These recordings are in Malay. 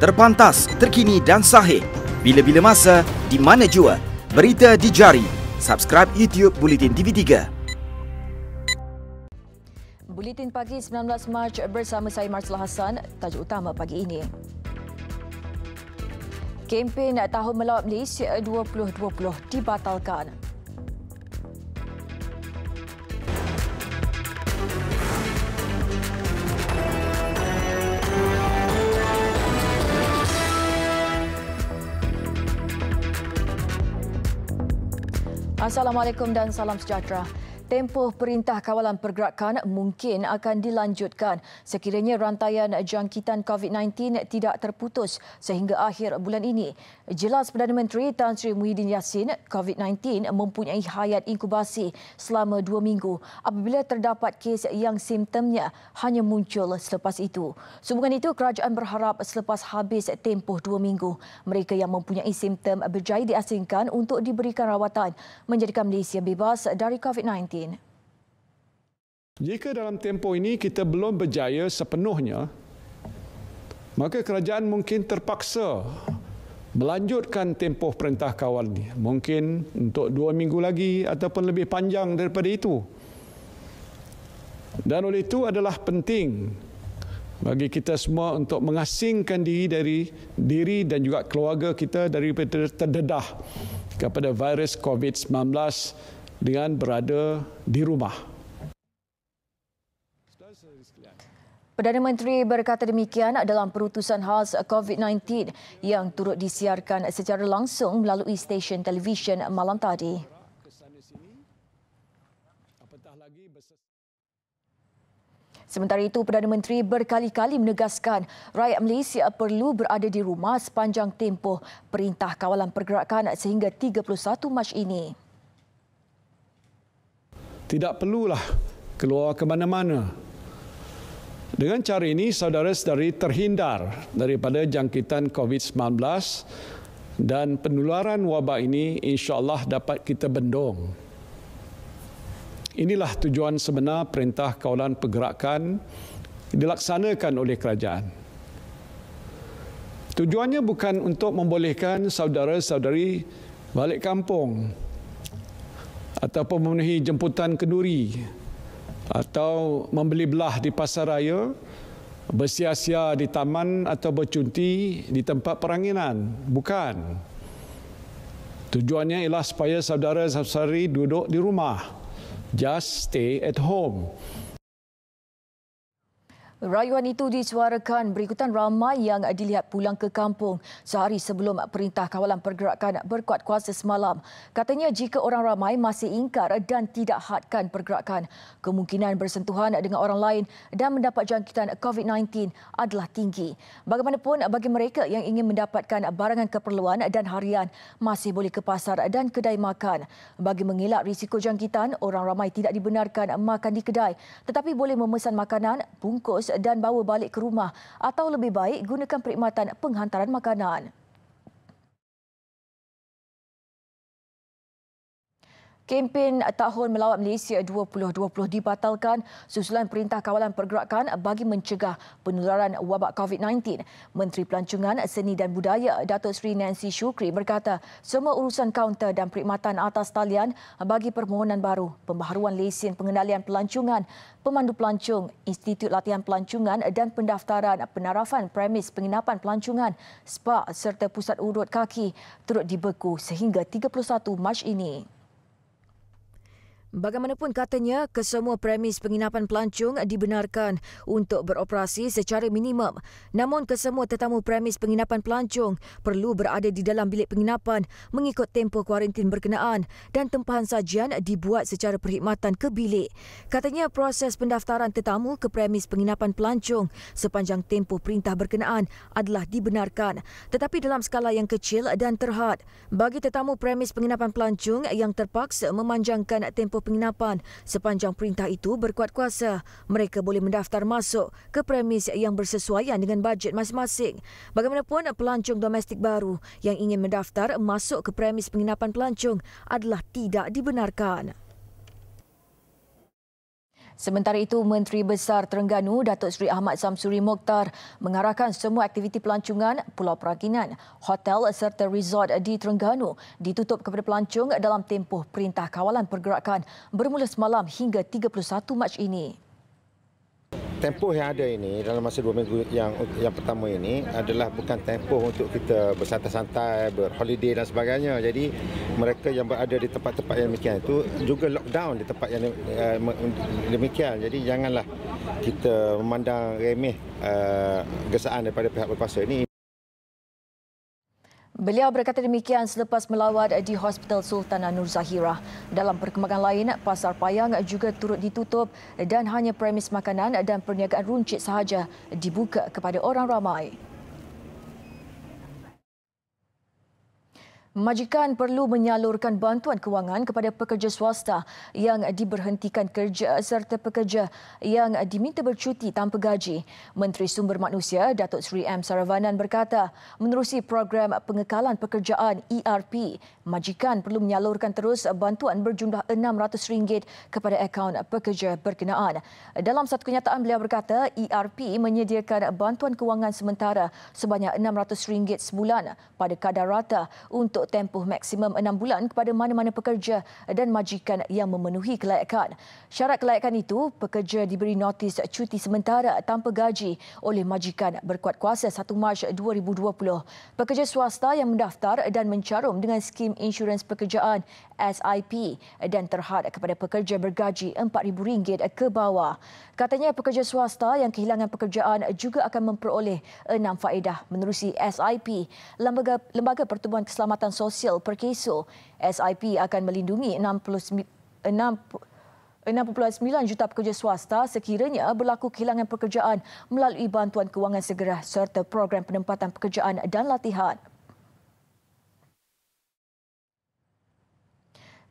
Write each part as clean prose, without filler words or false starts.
Terpantas, terkini dan sahih. Bila-bila masa, di mana jua. Berita di jari. Subscribe YouTube Bulletin TV3. Buletin Pagi 19 Mac bersama saya Marslah Hassan. Tajuk utama pagi ini. Kempen Tahun Melawat Malaysia 2020 dibatalkan. Assalamualaikum dan salam sejahtera. Tempoh Perintah Kawalan Pergerakan mungkin akan dilanjutkan sekiranya rantaian jangkitan COVID-19 tidak terputus sehingga akhir bulan ini. Jelas Perdana Menteri Tan Sri Muhyiddin Yassin, COVID-19 mempunyai hayat inkubasi selama 2 minggu apabila terdapat kes yang simptomnya hanya muncul selepas itu. Sehubungan itu, kerajaan berharap selepas habis tempoh 2 minggu, mereka yang mempunyai simptom berjaya diasingkan untuk diberikan rawatan menjadikan Malaysia bebas dari COVID-19. Jika dalam tempoh ini kita belum berjaya sepenuhnya, maka kerajaan mungkin terpaksa melanjutkan tempoh perintah kawal ini. Mungkin untuk 2 minggu lagi ataupun lebih panjang daripada itu. Dan oleh itu adalah penting bagi kita semua untuk mengasingkan diri dan juga keluarga kita daripada terdedah kepada virus COVID-19 dengan berada di rumah. Perdana Menteri berkata demikian dalam perutusan khas COVID-19 yang turut disiarkan secara langsung melalui stesen televisyen malam tadi. Sementara itu, Perdana Menteri berkali-kali menegaskan rakyat Malaysia perlu berada di rumah sepanjang tempoh Perintah Kawalan Pergerakan sehingga 31 Mac ini. Tidak perlulah keluar ke mana-mana. Dengan cara ini, saudara-saudari terhindar daripada jangkitan COVID-19 dan penularan wabak ini insya-Allah dapat kita bendung. Inilah tujuan sebenar Perintah Kawalan Pergerakan dilaksanakan oleh kerajaan. Tujuannya bukan untuk membolehkan saudara-saudari balik kampung ataupun memenuhi jemputan kenduri atau membeli belah di pasar raya, bersia-sia di taman atau bercunti di tempat peranginan. Bukan. Tujuannya ialah supaya saudara-saudari duduk di rumah. Just stay at home. Rayuan itu disuarakan berikutan ramai yang dilihat pulang ke kampung sehari sebelum Perintah Kawalan Pergerakan berkuat kuasa semalam. Katanya jika orang ramai masih ingkar dan tidak hadkan pergerakan, kemungkinan bersentuhan dengan orang lain dan mendapat jangkitan COVID-19 adalah tinggi. Bagaimanapun, bagi mereka yang ingin mendapatkan barangan keperluan dan harian masih boleh ke pasar dan kedai makan. Bagi mengelak risiko jangkitan, orang ramai tidak dibenarkan makan di kedai tetapi boleh memesan makanan, bungkus dan bawa balik ke rumah atau lebih baik gunakan perkhidmatan penghantaran makanan. Kempen Tahun Melawat Malaysia 2020 dibatalkan susulan Perintah Kawalan Pergerakan bagi mencegah penularan wabak COVID-19. Menteri Pelancongan, Seni dan Budaya Datuk Seri Nancy Shukri berkata semua urusan kaunter dan perkhidmatan atas talian bagi permohonan baru, pembaharuan lesen pengendalian pelancongan, pemandu pelancong, Institut Latihan Pelancongan dan pendaftaran penarafan premis penginapan pelancongan, spa serta pusat urut kaki turut dibeku sehingga 31 Mac ini. Bagaimanapun katanya, kesemua premis penginapan pelancong dibenarkan untuk beroperasi secara minimum. Namun kesemua tetamu premis penginapan pelancong perlu berada di dalam bilik penginapan mengikut tempoh kuarantin berkenaan dan tempahan sajian dibuat secara perkhidmatan ke bilik. Katanya proses pendaftaran tetamu ke premis penginapan pelancong sepanjang tempoh perintah berkenaan adalah dibenarkan tetapi dalam skala yang kecil dan terhad. Bagi tetamu premis penginapan pelancong yang terpaksa memanjangkan tempoh penginapan sepanjang perintah itu berkuat kuasa, mereka boleh mendaftar masuk ke premis yang bersesuaian dengan bajet masing-masing. Bagaimanapun, pelancong domestik baru yang ingin mendaftar masuk ke premis penginapan pelancong adalah tidak dibenarkan. Sementara itu, Menteri Besar Terengganu Datuk Seri Ahmad Samsuri Mokhtar mengarahkan semua aktiviti pelancongan, pulau perakinan, hotel serta resort di Terengganu ditutup kepada pelancong dalam tempoh Perintah Kawalan Pergerakan bermula semalam hingga 31 Mac ini. Tempoh yang ada ini dalam masa 2 minggu yang pertama ini adalah bukan tempoh untuk kita bersantai-santai, berholiday dan sebagainya. Jadi mereka yang berada di tempat-tempat yang demikian itu juga lockdown di tempat yang demikian. Jadi janganlah kita memandang remeh gesaan daripada pihak berkuasa ini. Beliau berkata demikian selepas melawat di Hospital Sultanah Nur Zahirah. Dalam perkembangan lain, Pasar Payang juga turut ditutup dan hanya premis makanan dan perniagaan runcit sahaja dibuka kepada orang ramai. Majikan perlu menyalurkan bantuan kewangan kepada pekerja swasta yang diberhentikan kerja serta pekerja yang diminta bercuti tanpa gaji. Menteri Sumber Manusia Datuk Seri M. Saravanan berkata, menerusi program pengekalan pekerjaan ERP, majikan perlu menyalurkan terus bantuan berjumlah RM600 kepada akaun pekerja berkenaan. Dalam satu kenyataan, beliau berkata ERP menyediakan bantuan kewangan sementara sebanyak RM600 sebulan pada kadar rata untuk tempoh maksimum 6 bulan kepada mana-mana pekerja dan majikan yang memenuhi kelayakan. Syarat kelayakan itu, pekerja diberi notis cuti sementara tanpa gaji oleh majikan berkuat kuasa 1 Mac 2020. Pekerja swasta yang mendaftar dan mencarum dengan skim insurans pekerjaan SIP dan terhad kepada pekerja bergaji RM4,000 ke bawah. Katanya pekerja swasta yang kehilangan pekerjaan juga akan memperoleh 6 faedah menerusi SIP, Lembaga Pertubuhan Keselamatan Sosial Perkeso. SIP akan melindungi 6.9 juta pekerja swasta sekiranya berlaku kehilangan pekerjaan melalui bantuan kewangan segera serta program penempatan pekerjaan dan latihan.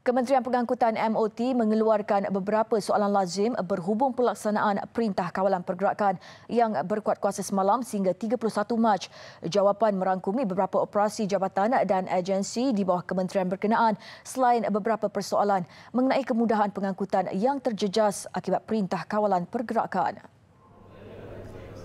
Kementerian Pengangkutan MOT mengeluarkan beberapa soalan lazim berhubung pelaksanaan Perintah Kawalan Pergerakan yang berkuat kuasa semalam sehingga 31 Mac. Jawapan merangkumi beberapa operasi jabatan dan agensi di bawah kementerian berkenaan selain beberapa persoalan mengenai kemudahan pengangkutan yang terjejas akibat Perintah Kawalan Pergerakan.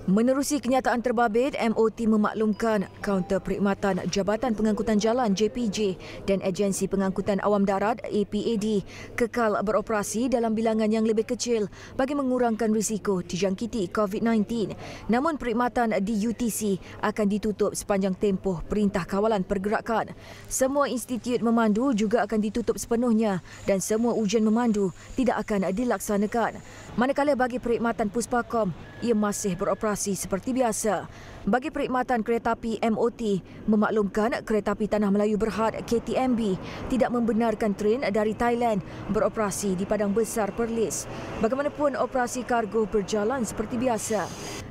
Menerusi kenyataan terbabit, MOT memaklumkan kaunter perkhidmatan Jabatan Pengangkutan Jalan JPJ dan Agensi Pengangkutan Awam Darat APAD kekal beroperasi dalam bilangan yang lebih kecil bagi mengurangkan risiko dijangkiti COVID-19. Namun perkhidmatan di UTC akan ditutup sepanjang tempoh Perintah Kawalan Pergerakan. Semua institut memandu juga akan ditutup sepenuhnya dan semua ujian memandu tidak akan dilaksanakan. Manakala bagi perkhidmatan Puspakom, ia masih beroperasi seperti biasa. Bagi perkhidmatan kereta api MOT, memaklumkan kereta api Tanah Melayu Berhad KTMB tidak membenarkan tren dari Thailand beroperasi di Padang Besar Perlis. Bagaimanapun, operasi kargo berjalan seperti biasa.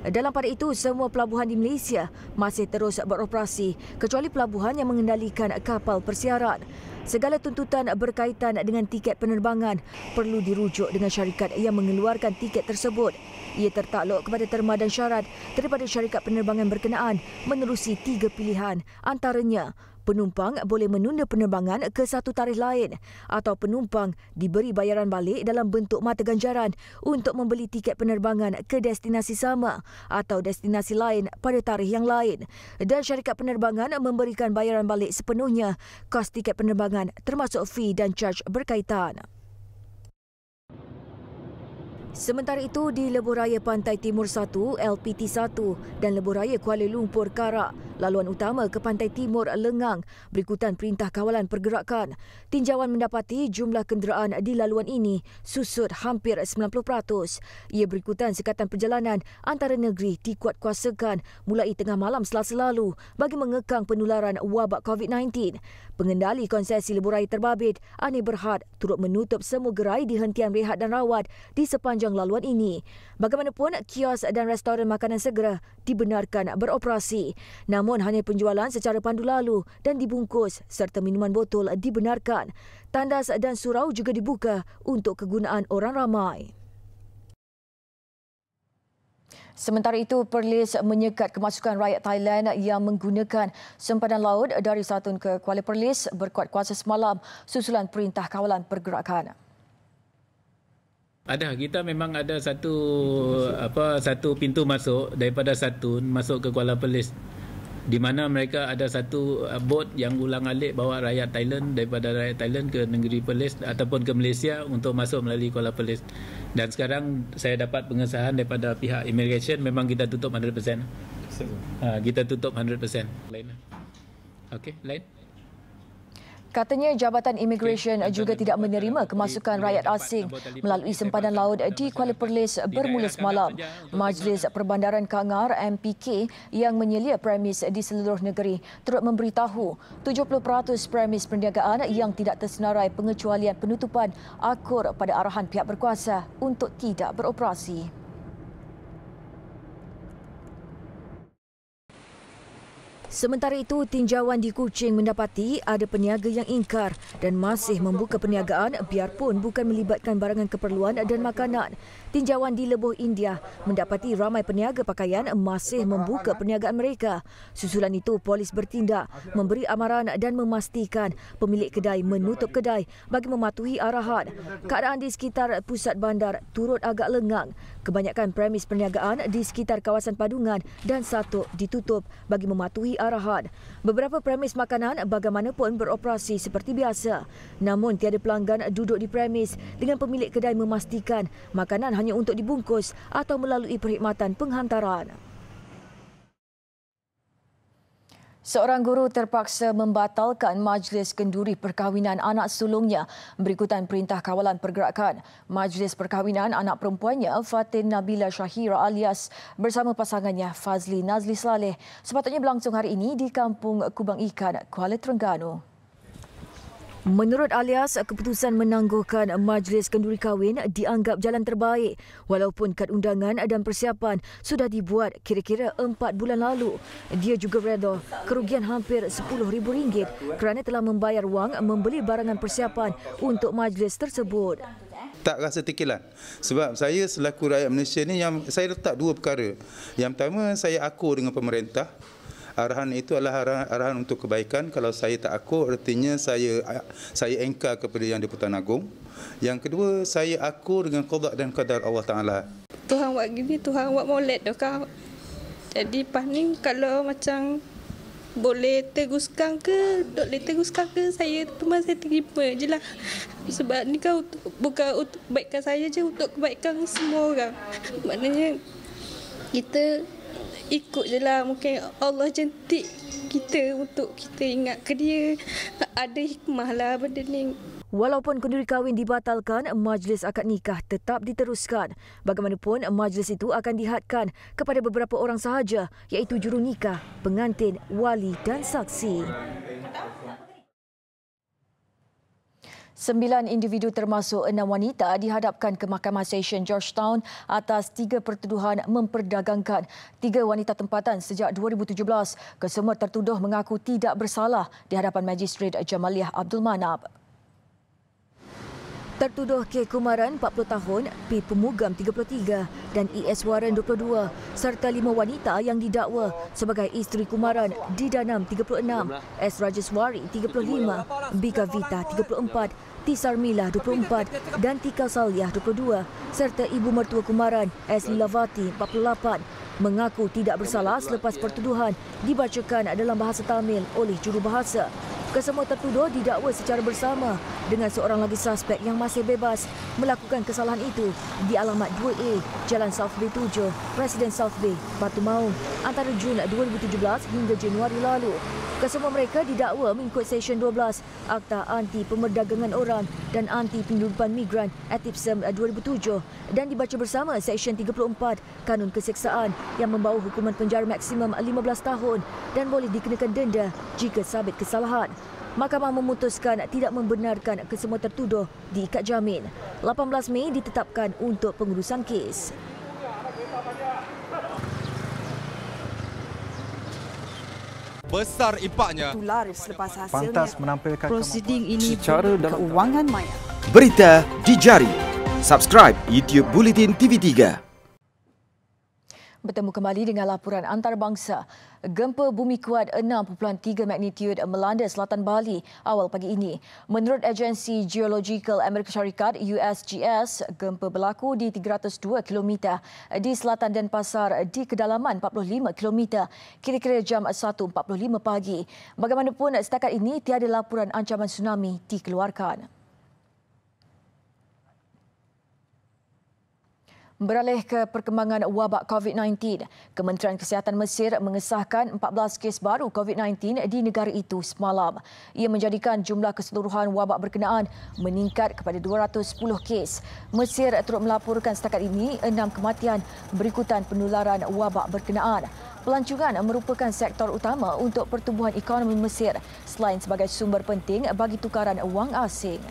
Dalam pada itu, semua pelabuhan di Malaysia masih terus beroperasi kecuali pelabuhan yang mengendalikan kapal persiaran. Segala tuntutan berkaitan dengan tiket penerbangan perlu dirujuk dengan syarikat yang mengeluarkan tiket tersebut. Ia tertakluk kepada terma dan syarat daripada syarikat penerbangan berkenaan menerusi 3 pilihan, antaranya penumpang boleh menunda penerbangan ke satu tarikh lain atau penumpang diberi bayaran balik dalam bentuk mata ganjaran untuk membeli tiket penerbangan ke destinasi sama atau destinasi lain pada tarikh yang lain, dan syarikat penerbangan memberikan bayaran balik sepenuhnya kos tiket penerbangan termasuk fee dan charge berkaitan. Sementara itu, di Lebuhraya Pantai Timur 1, LPT1 dan Lebuhraya Kuala Lumpur Karak, laluan utama ke Pantai Timur Lengang berikutan Perintah Kawalan Pergerakan. Tinjauan mendapati jumlah kenderaan di laluan ini susut hampir 90%. Ia berikutan sekatan perjalanan antara negeri dikuatkuasakan mulai tengah malam Selasa lalu bagi mengekang penularan wabak COVID-19. Pengendali konsesi Lebuhraya terbabit, Ani Berhad, turut menutup semua gerai di hentian rehat dan rawat di sepanjang laluan ini. Bagaimanapun, kios dan restoran makanan segera dibenarkan beroperasi. Namun hanya penjualan secara pandu lalu dan dibungkus serta minuman botol dibenarkan. Tandas dan surau juga dibuka untuk kegunaan orang ramai. Sementara itu, Perlis menyekat kemasukan rakyat Thailand yang menggunakan sempadan laut dari Satun ke Kuala Perlis berkuat kuasa semalam susulan Perintah Kawalan Pergerakan. Ada, kita memang ada satu pintu masuk daripada Satun masuk ke Kuala Perlis, di mana mereka ada satu bot yang ulang-alik bawa rakyat Thailand daripada rakyat Thailand ke negeri Perlis ataupun ke Malaysia untuk masuk melalui Kuala Perlis. Dan sekarang saya dapat pengesahan daripada pihak immigration, memang kita tutup 100%. Kita tutup 100%. Lain. Okey, lain. Katanya Jabatan Imigresen juga tidak menerima kemasukan rakyat asing melalui sempadan laut di Kuala Perlis bermula semalam. Majlis Perbandaran Kangar MPK yang menyelia premis di seluruh negeri turut memberitahu 70% premis perniagaan yang tidak tersenarai pengecualian penutupan akur pada arahan pihak berkuasa untuk tidak beroperasi. Sementara itu, tinjauan di Kuching mendapati ada peniaga yang ingkar dan masih membuka perniagaan biarpun bukan melibatkan barangan keperluan dan makanan. Tinjauan di Lebuh India mendapati ramai peniaga pakaian masih membuka perniagaan mereka. Susulan itu, polis bertindak, memberi amaran dan memastikan pemilik kedai menutup kedai bagi mematuhi arahan. Keadaan di sekitar pusat bandar turut agak lengang. Kebanyakan premis perniagaan di sekitar kawasan Padungan dan Satuk ditutup bagi mematuhi arahan. Beberapa premis makanan bagaimanapun beroperasi seperti biasa. Namun tiada pelanggan duduk di premis dengan pemilik kedai memastikan makanan hanya untuk dibungkus atau melalui perkhidmatan penghantaran. Seorang guru terpaksa membatalkan majlis kenduri perkahwinan anak sulungnya berikutan perintah kawalan pergerakan. Majlis perkahwinan anak perempuannya Fatin Nabila Syahira alias bersama pasangannya Fazli Nazli Saleh sepatutnya berlangsung hari ini di Kampung Kubang Ikan, Kuala Terengganu. Menurut alias, keputusan menangguhkan majlis kenduri kahwin dianggap jalan terbaik walaupun kad undangan dan persiapan sudah dibuat kira-kira 4 bulan lalu. Dia juga reda kerugian hampir RM10,000 kerana telah membayar wang membeli barangan persiapan untuk majlis tersebut. Tak rasa tekilan. Sebab saya selaku rakyat Malaysia ni, yang saya letak dua perkara. Yang pertama, saya akur dengan pemerintah. Arahan itu adalah arahan untuk kebaikan. Kalau saya tak akur, artinya saya engkar kepada Yang di-Pertuan Agong. Yang kedua, saya akur dengan qada dan qadar Allah Ta'ala. Tuhan buat gini, Tuhan buat molek dah kau. Jadi paling kalau macam boleh teruskan ke, boleh teruskan ke, saya memang saya terima je lah. Sebab ni kau bukan untuk kebaikan saya je, untuk kebaikan semua orang. Maknanya kita ikut je lah, mungkin Allah jentik kita untuk kita ingat ke dia. Ada hikmah lah benda ni. Walaupun kenduri kahwin dibatalkan, majlis akad nikah tetap diteruskan. Bagaimanapun, majlis itu akan dihadkan kepada beberapa orang sahaja iaitu juru nikah, pengantin, wali dan saksi. 9 individu termasuk 6 wanita dihadapkan ke Mahkamah Session Georgetown atas 3 pertuduhan memperdagangkan 3 wanita tempatan sejak 2017. Kesemua tertuduh mengaku tidak bersalah di hadapan Magistrate Jamaliah Abdul Manab. Tertuduh K. Kumaran 40 tahun, P. Pemugam 33 dan E.S. Waran 22 serta 5 wanita yang didakwa sebagai isteri Kumaran, D. Danam 36, S. Rajeswari 35, B. Kavita 34, T. Sarmila 24 dan T. Kausalya 22 serta ibu mertua Kumaran, S. Lilavati 48 mengaku tidak bersalah selepas pertuduhan dibacakan dalam bahasa Tamil oleh jurubahasa. Kesemua tertuduh didakwa secara bersama dengan seorang lagi suspek yang masih bebas melakukan kesalahan itu di alamat 2A, Jalan South Bay 7, Residen South Bay, Batu Maung antara Jun 2017 hingga Januari lalu. Kesemua mereka didakwa mengikut Seksyen 12 Akta Anti Pemerdagangan Orang dan Anti Penyeludupan Migran Atipsem 2007 dan dibaca bersama Seksyen 34 Kanun Keseksaan yang membawa hukuman penjara maksimum 15 tahun dan boleh dikenakan denda jika sabit kesalahan. Mahkamah memutuskan tidak membenarkan kesemua tertuduh diikat jamin. 18 Mei ditetapkan untuk pengurusan kes. Besar impaknya. Tular selepas hasilnya. Pantas menampilkan prosiding ini secara dan keuangan maya. Berita di jari. Subscribe YouTube Bulletin TV3. Bertemu kembali dengan laporan antarabangsa. Gempa bumi kuat 6.3 magnitud melanda selatan Bali awal pagi ini. Menurut agensi Geological Amerika Syarikat USGS, gempa berlaku di 302 km di selatan Denpasar di kedalaman 45 km kira-kira jam 1.45 pagi. Bagaimanapun, setakat ini tiada laporan ancaman tsunami dikeluarkan. Beralih ke perkembangan wabak COVID-19, Kementerian Kesihatan Mesir mengesahkan 14 kes baru COVID-19 di negara itu semalam. Ia menjadikan jumlah keseluruhan wabak berkenaan meningkat kepada 210 kes. Mesir turut melaporkan setakat ini 6 kematian berikutan penularan wabak berkenaan. Pelancongan merupakan sektor utama untuk pertumbuhan ekonomi Mesir selain sebagai sumber penting bagi tukaran wang asing.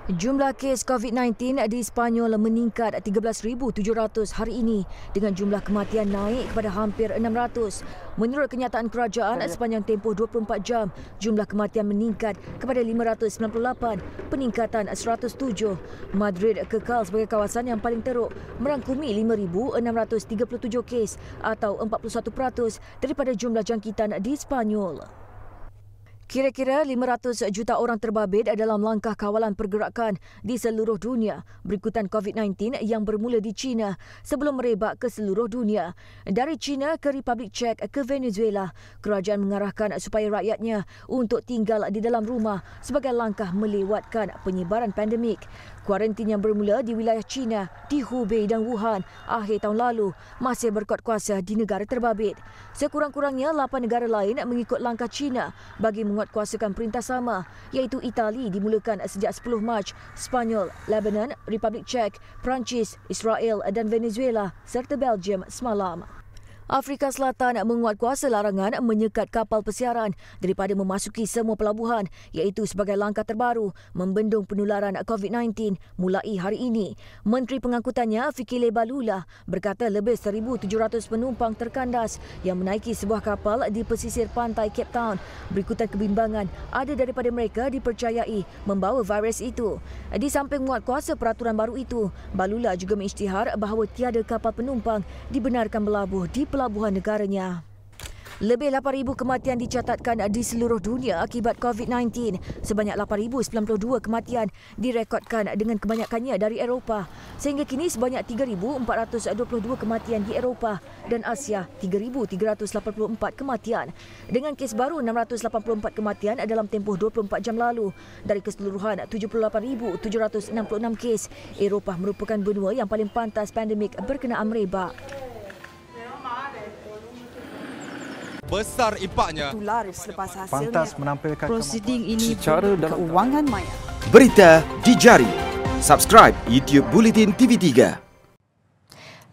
Jumlah kes COVID-19 di Sepanyol meningkat 13,700 hari ini dengan jumlah kematian naik kepada hampir 600. Menurut kenyataan kerajaan, sepanjang tempoh 24 jam, jumlah kematian meningkat kepada 598, peningkatan 107. Madrid kekal sebagai kawasan yang paling teruk, merangkumi 5,637 kes atau 41% daripada jumlah jangkitan di Sepanyol. Kira-kira 500 juta orang terbabit dalam langkah kawalan pergerakan di seluruh dunia berikutan COVID-19 yang bermula di China sebelum merebak ke seluruh dunia. Dari China ke Republik Czech ke Venezuela, kerajaan mengarahkan supaya rakyatnya untuk tinggal di dalam rumah sebagai langkah melewatkan penyebaran pandemik. Kuarantin yang bermula di wilayah China, di Hubei dan Wuhan akhir tahun lalu masih berkuat kuasa di negara terbabit. Sekurang-kurangnya 8 negara lain mengikut langkah China bagi menguatkuasakan perintah sama, iaitu Itali dimulakan sejak 10 Mac, Sepanyol, Lebanon, Republik Czech, Perancis, Israel dan Venezuela serta Belgium semalam. Afrika Selatan menguatkuasa larangan menyekat kapal persiaran daripada memasuki semua pelabuhan, iaitu sebagai langkah terbaru membendung penularan COVID-19 mulai hari ini. Menteri Pengangkutannya Fikile Balula berkata lebih 1,700 penumpang terkandas yang menaiki sebuah kapal di pesisir pantai Cape Town. Berikutan kebimbangan, ada daripada mereka dipercayai membawa virus itu. Di samping menguatkuasa peraturan baru itu, Balula juga mengisytihar bahawa tiada kapal penumpang dibenarkan berlabuh di pelabuhan negaranya. Lebih 8,000 kematian dicatatkan di seluruh dunia akibat COVID-19. Sebanyak 8,092 kematian direkodkan dengan kebanyakannya dari Eropah. Sehingga kini sebanyak 3,422 kematian di Eropah dan Asia, 3,384 kematian. Dengan kes baru 684 kematian dalam tempoh 24 jam lalu. Dari keseluruhan 78,766 kes, Eropah merupakan benua yang paling pantas pandemik berkenaan merebak. Besar impaknya. Selepas hasilnya, Pantas menampilkan prosiding ini secara dalam keuangan maya. Berita di jari. Subscribe YouTube Bulletin TV3.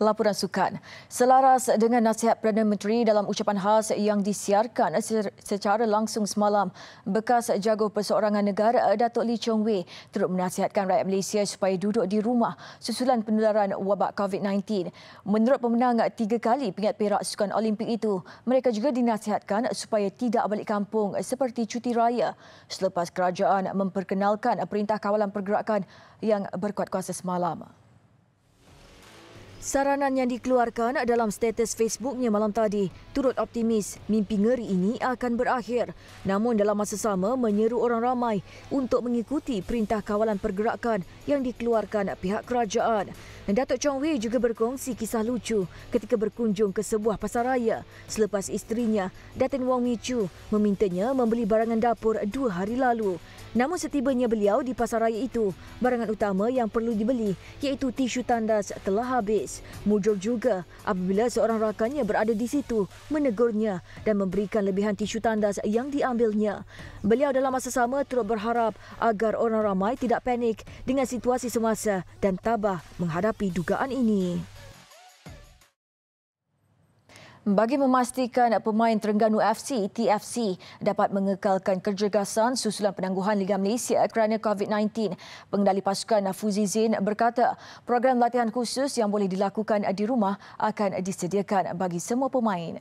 Laporan sukan. Selaras dengan nasihat Perdana Menteri dalam ucapan khas yang disiarkan secara langsung semalam, bekas jago perseorangan negara Datuk Lee Chong Wei turut menasihatkan rakyat Malaysia supaya duduk di rumah susulan penularan wabak COVID-19. Menurut pemenang 3 kali pingat perak sukan Olimpik itu, mereka juga dinasihatkan supaya tidak balik kampung seperti cuti raya selepas kerajaan memperkenalkan Perintah Kawalan Pergerakan yang berkuat kuasa semalam. Saranan yang dikeluarkan dalam status Facebooknya malam tadi turut optimis mimpi ngeri ini akan berakhir. Namun dalam masa sama menyeru orang ramai untuk mengikuti Perintah Kawalan Pergerakan yang dikeluarkan pihak kerajaan. Datuk Chong Wei juga berkongsi kisah lucu ketika berkunjung ke sebuah pasar raya selepas isterinya, Datin Wong Mi Chu, memintanya membeli barangan dapur 2 hari lalu. Namun setibanya beliau di pasar raya itu, barangan utama yang perlu dibeli iaitu tisu tandas telah habis. Mujur juga apabila seorang rakannya berada di situ menegurnya dan memberikan lebihan tisu tandas yang diambilnya. Beliau dalam masa sama turut berharap agar orang ramai tidak panik dengan situasi semasa dan tabah menghadapi dugaan ini. Bagi memastikan pemain Terengganu FC, TFC, dapat mengekalkan kecergasan susulan penangguhan Liga Malaysia kerana COVID-19, pengendali pasukan Fuzi Zain berkata program latihan khusus yang boleh dilakukan di rumah akan disediakan bagi semua pemain.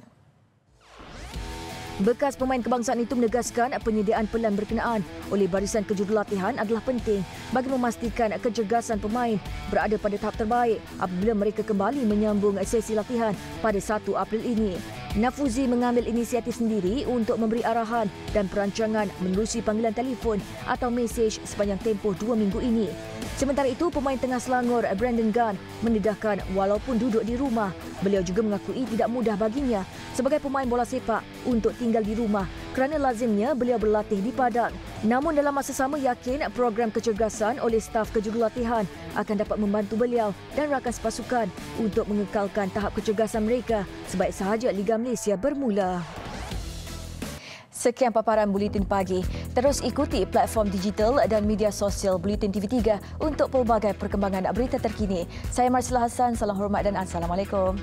Bekas pemain kebangsaan itu menegaskan penyediaan pelan berkenaan oleh barisan kejurulatihan adalah penting bagi memastikan kecergasan pemain berada pada tahap terbaik apabila mereka kembali menyambung sesi latihan pada 1 April ini. Nafuzi mengambil inisiatif sendiri untuk memberi arahan dan perancangan menerusi panggilan telefon atau mesej sepanjang tempoh 2 minggu ini. Sementara itu, pemain tengah Selangor Brandon Gunn mendedahkan walaupun duduk di rumah, beliau juga mengakui tidak mudah baginya sebagai pemain bola sepak untuk tinggal di rumah kerana lazimnya beliau berlatih di padang. Namun dalam masa sama yakin program kecergasan oleh staf kejurulatihan akan dapat membantu beliau dan rakan sepasukan untuk mengekalkan tahap kecergasan mereka sebaik sahaja Liga Malaysia bermula. Sekian paparan Buletin Pagi. Terus ikuti platform digital dan media sosial Buletin TV3 untuk pelbagai perkembangan berita terkini. Saya Marcella Hassan, salam hormat dan Assalamualaikum.